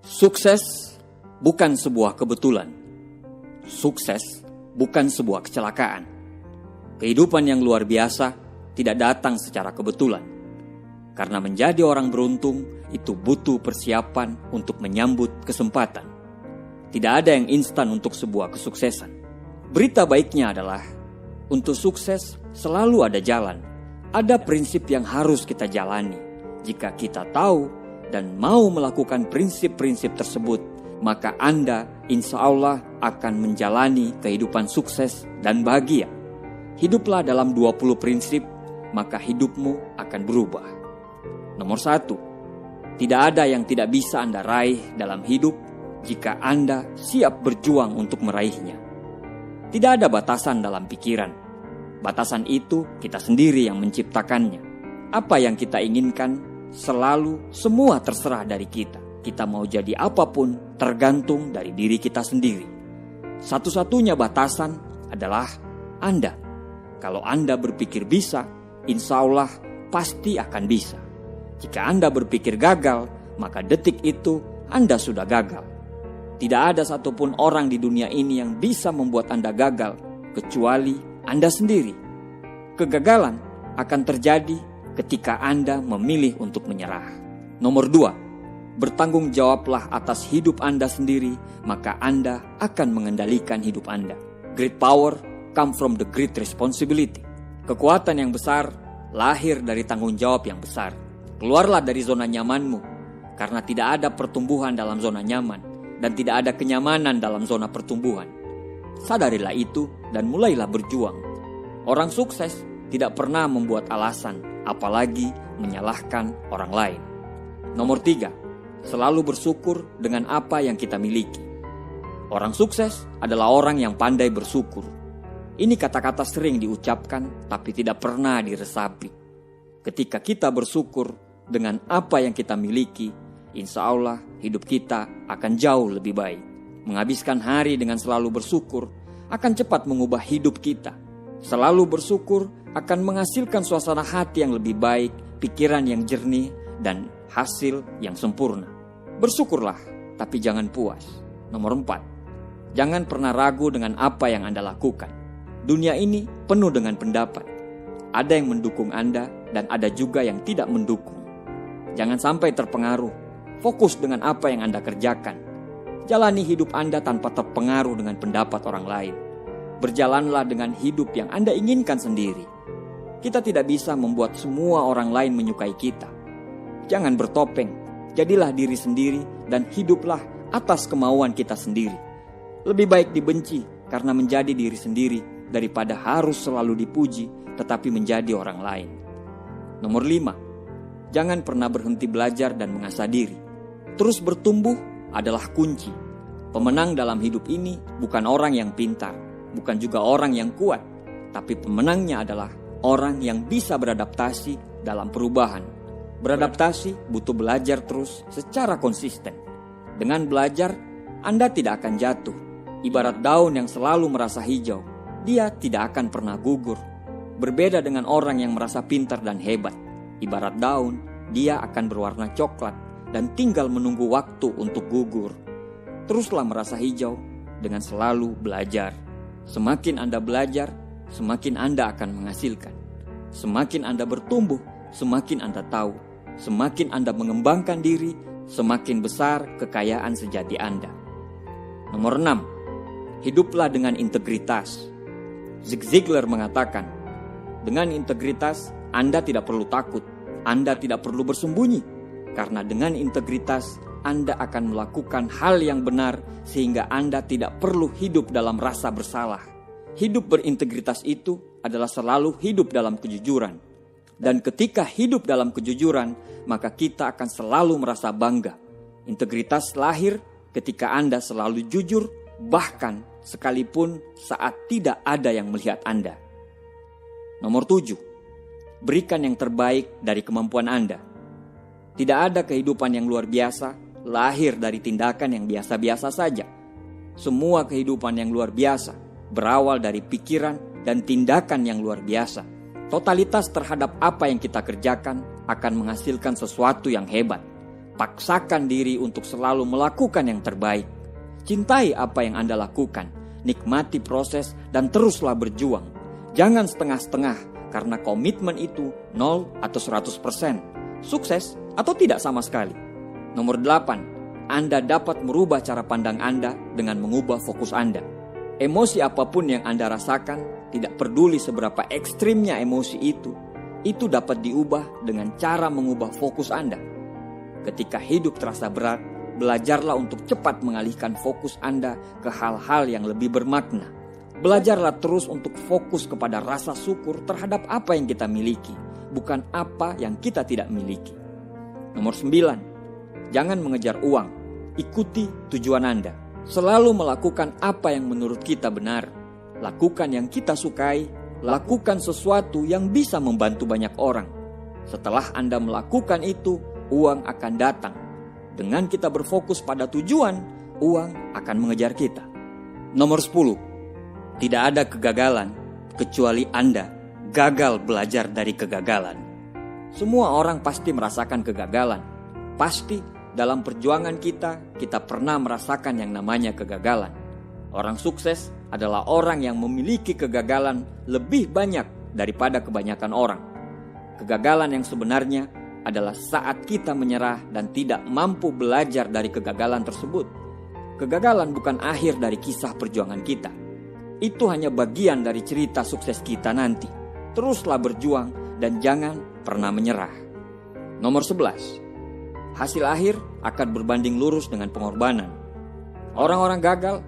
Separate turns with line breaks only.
Sukses bukan sebuah kebetulan. Sukses bukan sebuah kecelakaan. Kehidupan yang luar biasa tidak datang secara kebetulan. Karena menjadi orang beruntung itu butuh persiapan untuk menyambut kesempatan. Tidak ada yang instan untuk sebuah kesuksesan. Berita baiknya adalah, untuk sukses selalu ada jalan. Ada prinsip yang harus kita jalani. Jika kita tahu dan mau melakukan prinsip-prinsip tersebut, maka Anda insya Allah akan menjalani kehidupan sukses dan bahagia. Hiduplah dalam 20 prinsip, maka hidupmu akan berubah. Nomor 1, tidak ada yang tidak bisa Anda raih dalam hidup jika Anda siap berjuang untuk meraihnya. Tidak ada batasan dalam pikiran. Batasan itu kita sendiri yang menciptakannya. Apa yang kita inginkan selalu semua terserah dari kita. Kita mau jadi apapun tergantung dari diri kita sendiri. Satu-satunya batasan adalah Anda. Kalau Anda berpikir bisa, insya Allah pasti akan bisa. Jika Anda berpikir gagal, maka detik itu Anda sudah gagal. Tidak ada satupun orang di dunia ini yang bisa membuat Anda gagal, kecuali Anda sendiri. Kegagalan akan terjadi ketika Anda memilih untuk menyerah. Nomor 2, bertanggung jawablah atas hidup Anda sendiri, maka Anda akan mengendalikan hidup Anda. Great power come from the great responsibility. Kekuatan yang besar lahir dari tanggung jawab yang besar. Keluarlah dari zona nyamanmu, karena tidak ada pertumbuhan dalam zona nyaman, dan tidak ada kenyamanan dalam zona pertumbuhan. Sadarilah itu dan mulailah berjuang. Orang sukses tidak pernah membuat alasan, apalagi menyalahkan orang lain. Nomor 3, selalu bersyukur dengan apa yang kita miliki. Orang sukses adalah orang yang pandai bersyukur. Ini kata-kata sering diucapkan, tapi tidak pernah diresapi. Ketika kita bersyukur dengan apa yang kita miliki, insya Allah hidup kita akan jauh lebih baik. Menghabiskan hari dengan selalu bersyukur akan cepat mengubah hidup kita. Selalu bersyukur akan menghasilkan suasana hati yang lebih baik, pikiran yang jernih, dan hasil yang sempurna. Bersyukurlah, tapi jangan puas. Nomor 4, jangan pernah ragu dengan apa yang Anda lakukan. Dunia ini penuh dengan pendapat. Ada yang mendukung Anda dan ada juga yang tidak mendukung. Jangan sampai terpengaruh. Fokus dengan apa yang Anda kerjakan. Jalani hidup Anda tanpa terpengaruh dengan pendapat orang lain. Berjalanlah dengan hidup yang Anda inginkan sendiri. Kita tidak bisa membuat semua orang lain menyukai kita. Jangan bertopeng, jadilah diri sendiri dan hiduplah atas kemauan kita sendiri. Lebih baik dibenci karena menjadi diri sendiri daripada harus selalu dipuji tetapi menjadi orang lain. Nomor 5, jangan pernah berhenti belajar dan mengasah diri. Terus bertumbuh adalah kunci. Pemenang dalam hidup ini bukan orang yang pintar, bukan juga orang yang kuat, tapi pemenangnya adalah orang yang bisa beradaptasi dalam perubahan. Beradaptasi butuh belajar terus secara konsisten. Dengan belajar, Anda tidak akan jatuh. Ibarat daun yang selalu merasa hijau, dia tidak akan pernah gugur. Berbeda dengan orang yang merasa pintar dan hebat. Ibarat daun, dia akan berwarna coklat dan tinggal menunggu waktu untuk gugur. Teruslah merasa hijau dengan selalu belajar. Semakin Anda belajar, semakin Anda akan menghasilkan. Semakin Anda bertumbuh, semakin Anda tahu. Semakin Anda mengembangkan diri, semakin besar kekayaan sejati Anda. Nomor 6, hiduplah dengan integritas. Zig Ziglar mengatakan, dengan integritas Anda tidak perlu takut, Anda tidak perlu bersembunyi. Karena dengan integritas Anda akan melakukan hal yang benar sehingga Anda tidak perlu hidup dalam rasa bersalah. Hidup berintegritas itu adalah selalu hidup dalam kejujuran. Dan ketika hidup dalam kejujuran, maka kita akan selalu merasa bangga. Integritas lahir ketika Anda selalu jujur, bahkan sekalipun saat tidak ada yang melihat Anda. Nomor 7, berikan yang terbaik dari kemampuan Anda. Tidak ada kehidupan yang luar biasa lahir dari tindakan yang biasa-biasa saja. Semua kehidupan yang luar biasa berawal dari pikiran dan tindakan yang luar biasa. Totalitas terhadap apa yang kita kerjakan akan menghasilkan sesuatu yang hebat. Paksakan diri untuk selalu melakukan yang terbaik. Cintai apa yang Anda lakukan, nikmati proses dan teruslah berjuang. Jangan setengah-setengah karena komitmen itu 0 atau 100%, sukses atau tidak sama sekali. Nomor 8, Anda dapat merubah cara pandang Anda dengan mengubah fokus Anda. Emosi apapun yang Anda rasakan, tidak peduli seberapa ekstrimnya emosi itu dapat diubah dengan cara mengubah fokus Anda. Ketika hidup terasa berat, belajarlah untuk cepat mengalihkan fokus Anda ke hal-hal yang lebih bermakna. Belajarlah terus untuk fokus kepada rasa syukur terhadap apa yang kita miliki, bukan apa yang kita tidak miliki. Nomor 9, jangan mengejar uang, ikuti tujuan Anda. Selalu melakukan apa yang menurut kita benar. Lakukan yang kita sukai, lakukan sesuatu yang bisa membantu banyak orang. Setelah Anda melakukan itu, uang akan datang. Dengan kita berfokus pada tujuan, uang akan mengejar kita. Nomor 10, tidak ada kegagalan kecuali Anda gagal belajar dari kegagalan. Semua orang pasti merasakan kegagalan. Pasti dalam perjuangan kita pernah merasakan yang namanya kegagalan. Orang sukses adalah orang yang memiliki kegagalan lebih banyak daripada kebanyakan orang. Kegagalan yang sebenarnya adalah saat kita menyerah dan tidak mampu belajar dari kegagalan tersebut. Kegagalan bukan akhir dari kisah perjuangan kita. Itu hanya bagian dari cerita sukses kita nanti. Teruslah berjuang dan jangan pernah menyerah. Nomor 11, hasil akhir akan berbanding lurus dengan pengorbanan. Orang-orang gagal